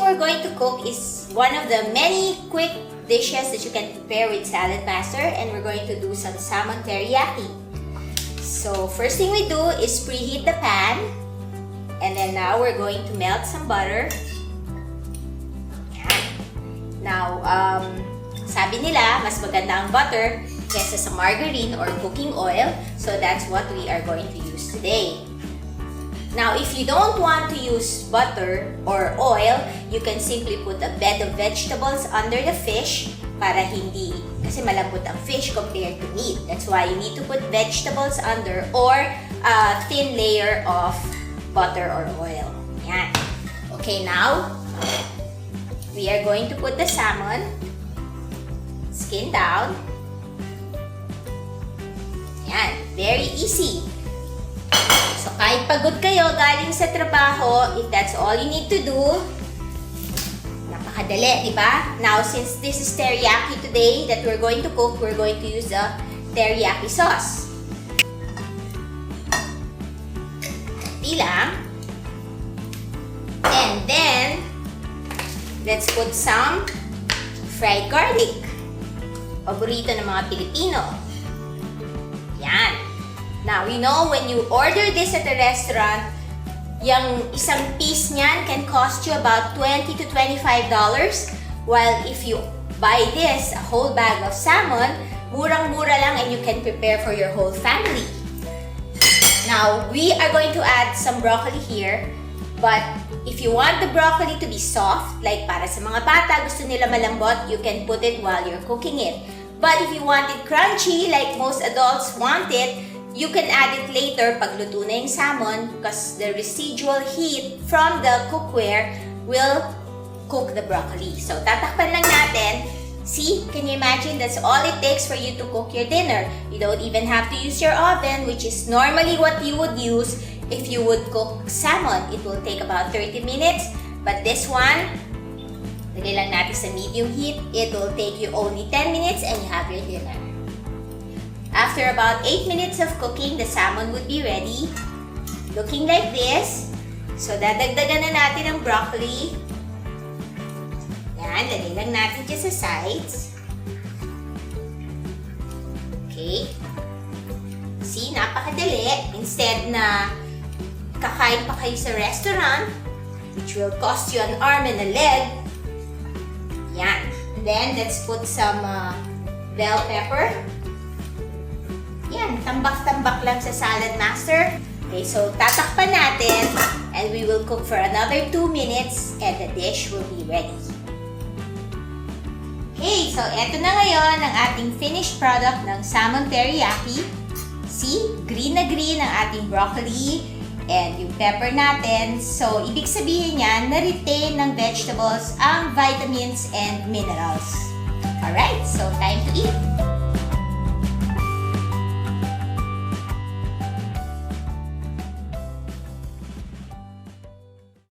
we're going to cook is one of the many quick dishes that you can prepare with Salad Master, and we're going to do some salmon teriyaki. So first thing we do is preheat the pan, and then now we're going to melt some butter. Yan. Now, sabi nila, mas maganda ang butter kesa sa margarine or cooking oil, so that's what we are going to use today. Now, if you don't want to use butter or oil, you can simply put a bed of vegetables under the fish para hindi, kasi malambot ang fish compared to meat. That's why you need to put vegetables under or a thin layer of butter or oil. Yan. Okay, now, we are going to put the salmon, skin down. Yan, very easy. So, kahit pagod kayo galing sa trabaho, if that's all you need to do, napakadali, di ba? Now, since this is teriyaki today that we're going to cook, we're going to use the teriyaki sauce. Konti lang. And then, let's put some fried garlic. Paborito ng mga Pilipino. Yan. Now, you know, when you order this at a restaurant, yung isang piece niyan can cost you about $20 to $25. While if you buy this, a whole bag of salmon, murang-mura lang and you can prepare for your whole family. Now, we are going to add some broccoli here. But if you want the broccoli to be soft, like para sa mga bata, gusto nila malambot, you can put it while you're cooking it. But if you want it crunchy, like most adults want it, you can add it later pag luto na yung salmon because the residual heat from the cookware will cook the broccoli. So, tatakpan lang natin. See, can you imagine? That's all it takes for you to cook your dinner. You don't even have to use your oven, which is normally what you would use if you would cook salmon. It will take about 30 minutes. But this one, lagay lang natin sa medium heat. It will take you only 10 minutes and you have your dinner. After about 8 minutes of cooking, the salmon would be ready. Looking like this. So, dadagdagan na natin ang broccoli. Yan, lagay lang natin dyan sa sides. Okay. See, napakadali. Instead na kakain pa kayo sa restaurant, which will cost you an arm and a leg. Yan. And then, let's put some bell pepper. Yan, tambak-tambak lang sa Salad Master. Okay, so tatakpan natin and we will cook for another 2 minutes and the dish will be ready. Okay, so eto na ngayon ang ating finished product ng salmon teriyaki. See, green na green ang ating broccoli and yung pepper natin. So, ibig sabihin yan, na-retain ng vegetables ang vitamins and minerals. Alright, so time to eat!